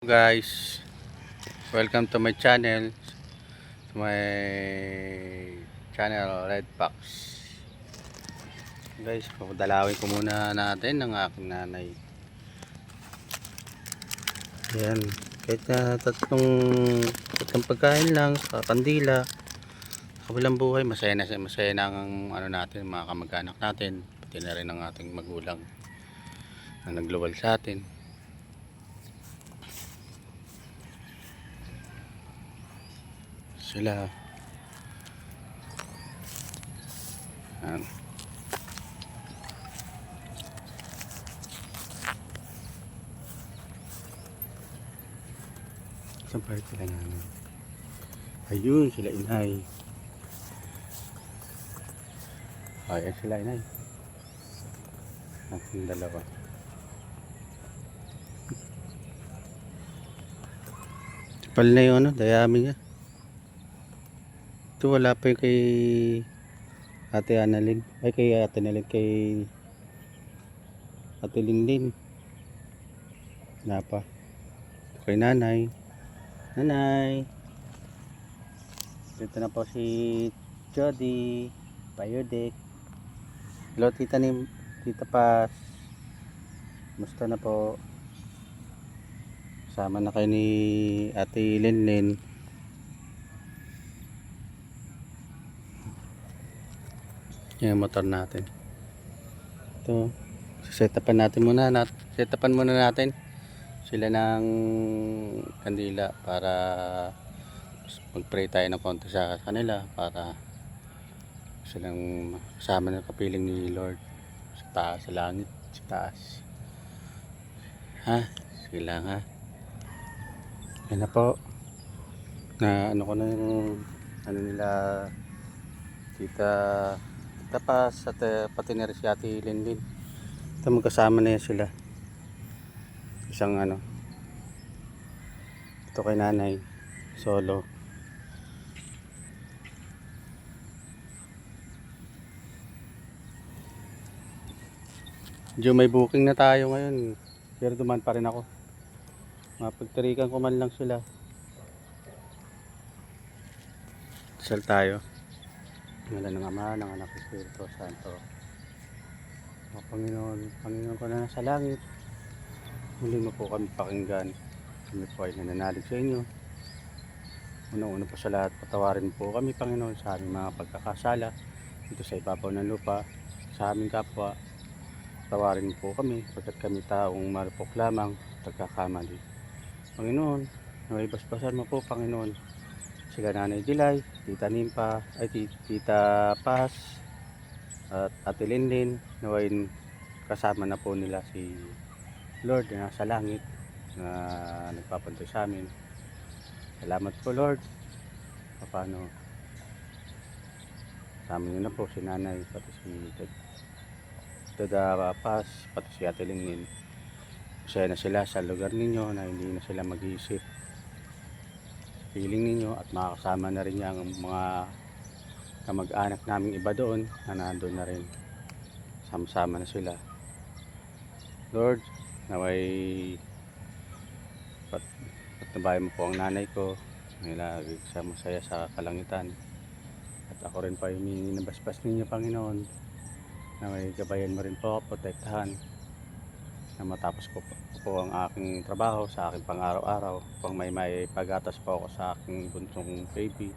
Guys, welcome to my channel, Red Fox. Guys, dalawin ko muna natin ng aking nanay. Ayan, kahit na tatlong pagkain lang sa kandila, kabilang buhay, masaya na ang natin, mga kamag-anak natin, pati na rin ang ating magulang na nagluwal sa atin. Sila yan. Saan pa sila namin? Ayun sila inay. Ayan sila inay. Ang dalawa. Kapal na yung dayami niya. Ito wala pa yung kay Ate Annalyn. Ay kay Ate Annalyn, kay Ate Linlin. Wala pa. Ito kay nanay. Nanay. Dito na po si Jody. Payodek. Hello Tita Paz. Musta na po? Sama na kayo ni Ate Linlin. Yung motor natin. Ito. Setapan muna natin sila ng kandila para mag-pray tayo ng konti sa kanila para silang kasama ng kapiling ni Lord sa taas, sa langit, sa taas. Ha? Sige lang ha. Yan na po. Na ano ko na yung nila Tita Paz at pati na rin si Ate Linlin. Ito magkasama na yan sila. Isang ito kay nanay solo. Medyo may booking na tayo ngayon, pero duman pa rin ako. Mapagtarikan ko man lang sila. Dasal tayo. Ngalan ng Ama, ng Anak, ng Espiritu Santo. O Panginoon ko na nasa langit, muli mo po kami pakinggan. Kami po ay nananalig sa inyo. Una-una po sa lahat, patawarin po kami Panginoon sa aming mga pagkakasala dito sa ibabaw ng lupa, sa aming kapwa. Patawarin po kami pagkat kami taong marupok lamang, pagkakamali. Panginoon, naibasbasan mo po Panginoon sila Nanay Dilay, Tita Nimpa, ay Tita Paz at Ate Linlin. Naway kasama na po nila si Lord na nasa langit na nagpapantay sa amin. Salamat po Lord. Paano kasama nyo na po si Nanay, pati si Tita Paz, pati si Ate Linlin. Masaya na sila sa lugar ninyo na hindi na sila mag-iisip feeling ninyo at makakasama na rin yung mga kamag-anak naming iba doon na nandun na rin. Sama-sama na sila. Lord, naway patnabayan mo po ang nanay ko, lagi siya masaya sa kalangitan, at ako rin pa humingi ng basbas ninyo Panginoon, naway gabayan mo rin po, protektahan na matapos ko po ang aking trabaho sa aking pang-araw-araw, pang may pagatas po ako sa aking bunsong baby,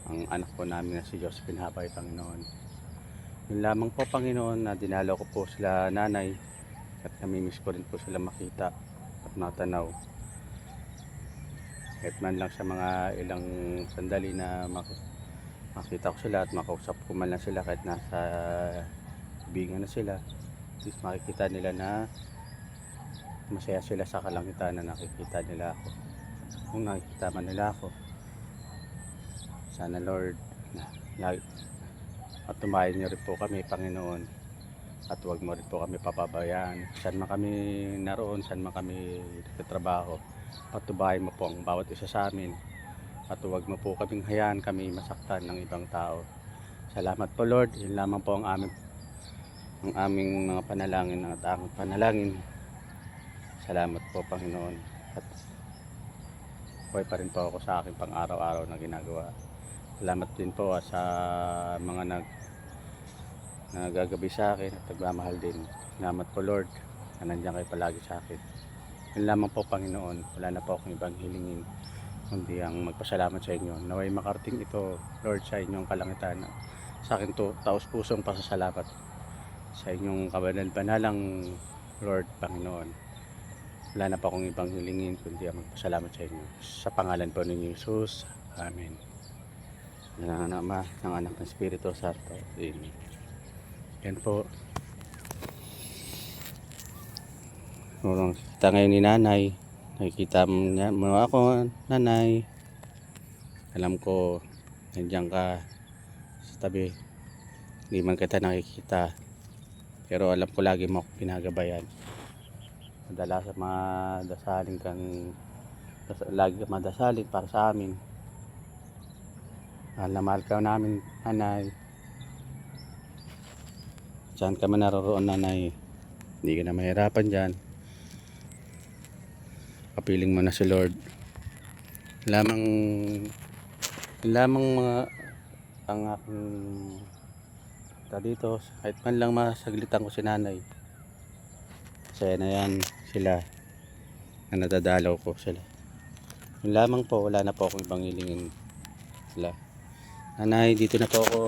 ang anak po namin na si Josephine Habay Panginoon. Yun lamang po Panginoon, na dinalaw ko po sila nanay at namimiss ko rin po sila makita at matanaw, kahit man lang sa mga ilang sandali na makita ko sila at makausap ko man lang sila, kahit nasa ibingan na sila, at least makikita nila na masaya sila sa kalangitan na nakikita nila ako. Kung nakikita man nila ako, sana Lord at tumayin niyo rin po kami Panginoon, at huwag mo rin po kami papabayaan. Saan man kami naroon, saan man kami nagtatrabaho, patubayin mo po ang bawat isa sa amin, at huwag mo po kaming hayaan kami masaktan ng ibang tao. Salamat po Lord. Yun lamang po ang aming mga panalangin at ang panalangin. Salamat po Panginoon. At buhay pa rin po ako sa aking pang araw-araw na ginagawa. Salamat din po sa mga nagagabi sa akin at nagmamahal din. Salamat po Lord na nandiyan kayo palagi sa akin. Yun lamang po Panginoon, wala na po akong ibang hilingin kundi ang magpasalamat sa inyo. Naway makarating ito Lord sa inyong kalangitan. Sa akin to taos pusong pasasalamat sa inyong kabanal-banalang Lord Panginoon. Wala na po akong ibang hilingin kundi ang magpasalamat sa inyo. Sa pangalan po ni Jesus. Amen. Ng Ama, ng Anak ng Espiritu Santo. Amen. Yan po. Kita ngayon ni Nanay. Nakikita mo ako, Nanay. Alam ko, nandiyan ka sa tabi. Hindi man kita nakikita. Pero alam ko lagi mo ako pinagabayan. Madalas madasalin kang lagi ka madasalin para sa amin. Mahal na mahal ka namin, Nanay. Saan ka man naroroon, Nanay. Hindi ka na mahirapan dyan. Kapiling mo na si Lord. Lamang mga ang aking dito, kahit man lang masaglitan ko si Nanay. Saya na yan sila na nadadalaw ko sila. Yun lamang po, wala na po akong ibang hilingin sila. Nanay, dito na po ako.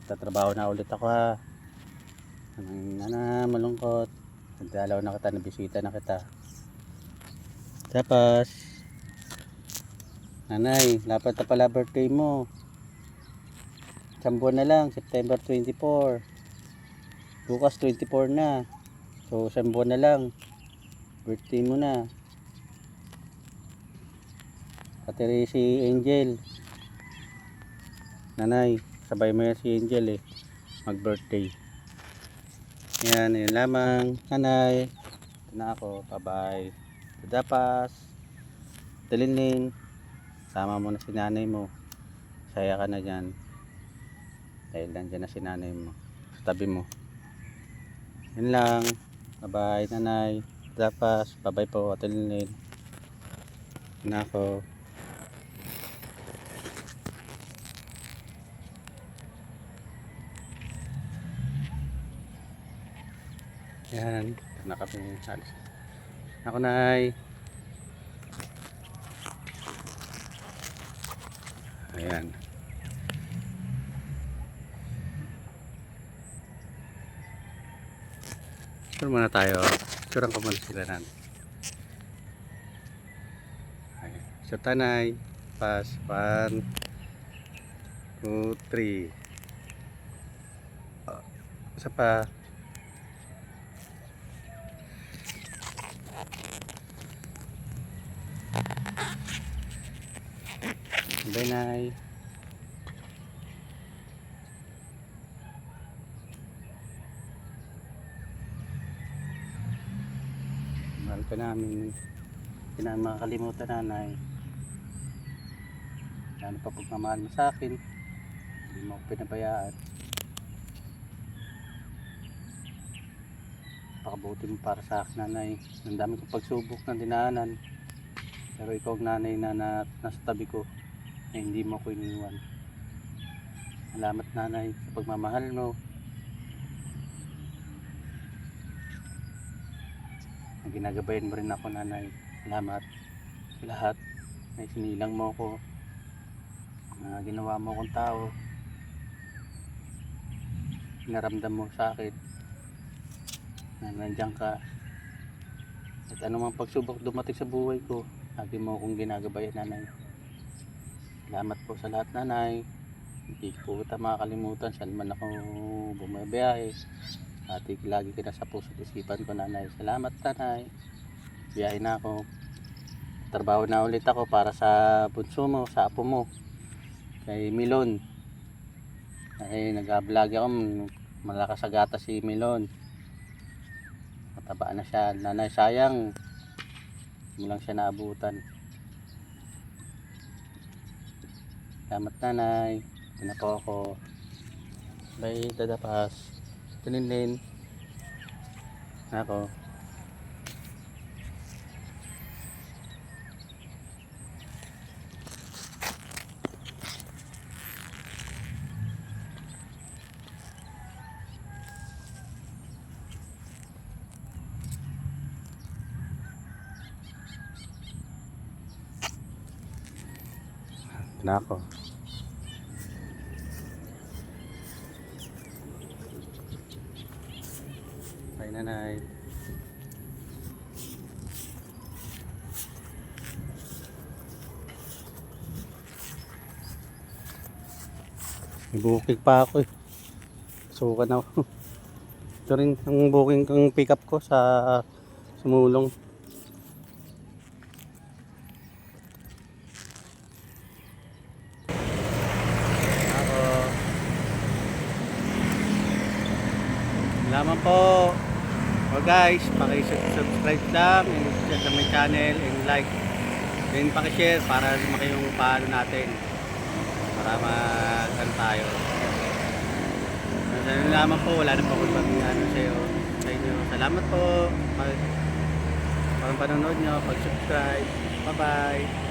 Tatrabaho na ulit ako ha. Nanay, malungkot. Nagdalaw na kita, nabisita na kita. Tapos Nanay, dapat na pala birthday mo. Isang buwan na lang, September 24. Bukas 24 na. So, isang buwan na lang. Birthday mo na. Pati si Angel. Nanay, sabay mo yan si Angel mag-birthday. Yan, yun lamang. Nanay, ito na ako. Bye-bye. Dapas. Dalinin. Sama mo na si nanay mo. Saya ka na dyan. Dahil nandyan na si nanay mo. Sa tabi mo. Yun lang. Bye-bye, Nanay. Dapas. Bye-bye po. Dalinin. Yun na ako. Yan. Ito na kami. Ako, Nay. Ayan. Picture muna tayo. Picturean ko muna sila nan. So Tanay. Pass. 1, 2, 3. Isa pa. Bye, Nay. Mahal ka namin. Hindi namin makakalimutan, Nanay. Lalo pa pagmamahal mo sa akin. Hindi mo ako pinabayaan. Pakabuti mo para sa akin, Nanay. Ang dami kong pagsubok na dinaanan. Pero ikaw ang nanay na nasa tabi ko. Na hindi mo ako iniwan. Salamat, Nanay, sa pagmamahal mo. Ginagabayan mo rin ako, Nanay. Salamat sa lahat na isinilang mo ako, na ginawa mo akong tao, naramdam mo sa akin na nandiyan ka. At anumang pagsubok dumating sa buhay ko, lagi mo akong ginagabayan, Nanay. Salamat po sa lahat, Nanay. Hindi ko kita makakalimutan saan man ako bumabiyahe. At lagi kita sa puso't isipan ko, Nanay. Salamat, Nanay. Biyahe na ako. Trabaho na ulit ako para sa bunso mo, sa apo mo, kay Milon. Ay nag-vlog ako, malakas sa gata si Milon. Mataba na siya, Nanay. Sayang, hindi lang siya naabutan. Salamat, Nanay. Ito na po ako. Bye, Dadapas. Tininin ako. na ako. Bye, nanay. May booking pa ako eh. Sukan ako. Ito rin ang booking kong pick up ko sa Sumulong. Ako. Salamat po. So guys, paki-subscribe lang and share sa my channel and like. Then paki-share para lumaki yung paano natin. Para mag-ano tayo. Salamat po, wala na po akong ano sa inyo. Salamat po. Parang panonood nyo, pag-subscribe. Bye-bye.